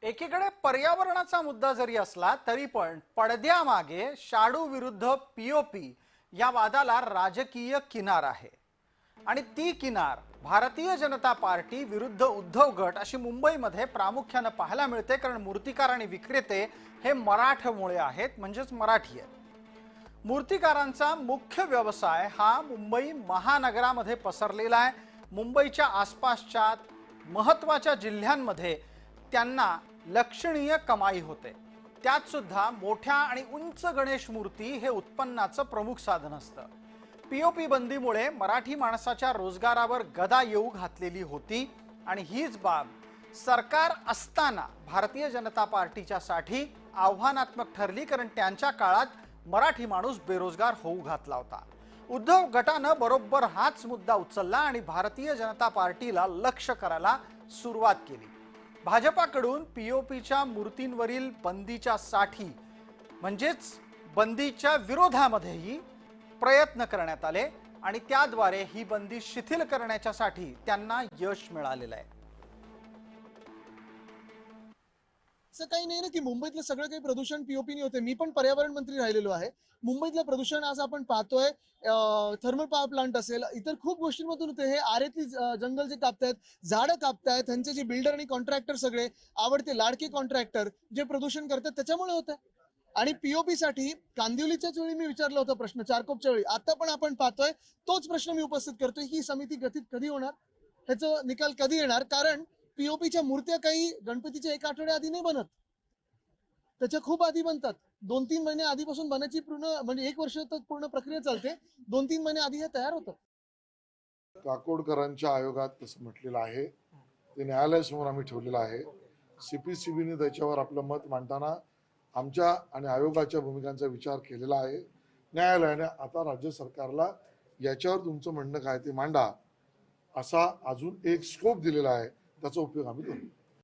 एकीकडे पर्यावरणाचा मुद्दा जरी असला तरी पण पडद्यामागे शाडू विरुद्ध पीओपी या वादाला राजकीय किनार आहे। आणि ती किनार भारतीय जनता पार्टी विरुद्ध उद्धव गट अशी मुंबईमध्ये प्रामुख्याने पाहायला मिळते, कारण मूर्तिकार आणि विक्रेते हे मराठमोळे आहेत, म्हणजेच मराठी आहेत। मूर्तिकारांचा मुख्य व्यवसाय हा मुंबई महानगरामध्ये पसरलेला आहे। मुंबईच्या आसपासच्या महत्त्वाच्या जिल्ह्यांमध्ये त्यांना लक्षणीय कमाई होते। त्यात सुद्धा मोठ्या आणि उंच गणेश मूर्ती हे उत्पन्नाचं प्रमुख साधन असतं। पीओपी बंदीमुळे मराठी माणसाच्या रोजगारावर गदा येऊ घातलेली होती आणि हीच बाब सरकार असताना भारतीय जनता पार्टीच्यासाठी आव्हानात्मक ठरली, कारण त्यांच्या काळात मराठी माणूस बेरोजगार होऊ घातला होता। उद्धव गटानं बरोबर हाच मुद्दा उचलला आणि भारतीय जनता पार्टीला लक्ष्य करायला सुरुवात केली। भाजपाकडून पीओपीच्या मूर्तींवरील बंदीच्या साठी म्हणजेच बंदीच्या विरोधामध्येही प्रयत्न करण्यात आले आणि त्याद्वारे ही बंदी शिथिल करण्यासाठी त्यांना यश मिळालेलं आहे। असं काही नाही ना की मुंबईतलं सगळं काही प्रदूषण पीओपीने होते। मी पण पर्यावरण मंत्री राहिलेलो आहे। मुंबईतलं प्रदूषण आज आपण पाहतोय, थर्मल पॉवर प्लांट असेल, इतर खूप गोष्टींमधून होते। हे आरेतली जंगल जे कापतायत, झाडं कापतायत, त्यांचे जे बिल्डर आणि कॉन्ट्रॅक्टर सगळे आवडते लाडके कॉन्ट्रॅक्टर जे प्रदूषण करतात त्याच्यामुळे होतं। आणि पीओपी साठी कांदिवलीच्याच वेळी मी विचारला होता प्रश्न, चारकोपच्या वेळी। आता पण आपण पाहतोय तोच प्रश्न मी उपस्थित करतोय, ही समिती गठीत कधी होणार, ह्याचा निकाल कधी येणार? कारण पीओपीच्या मूर्त्या काही गणपतीच्या 1 आठवड्या आधी नाही बनत, त्याच्या खूप आधी बनतात। 2-3 महिने आधीपासून बनायची पूर्ण म्हणजे 1 वर्ष तर पूर्ण प्रक्रिया चालते। 2-3 महिने आधी हे तयार होतात। काकोडकरांच्या आयोगात तसं म्हटलेलं आहे, ते न्यायालयासमोर आम्ही ठेवलेलं आहे। सीपीसीबीने त्याच्यावर आपलं मत मांडताना आमच्या आणि आयोगाच्या भूमिकांचा विचार केलेला आहे। न्यायालयाने आता राज्य सरकारला याच्यावर तुमचं म्हणणं काय ते मांडा असा अजून एक स्कोप दिलेला आहे, त्याचा उपयोग आम्ही करू।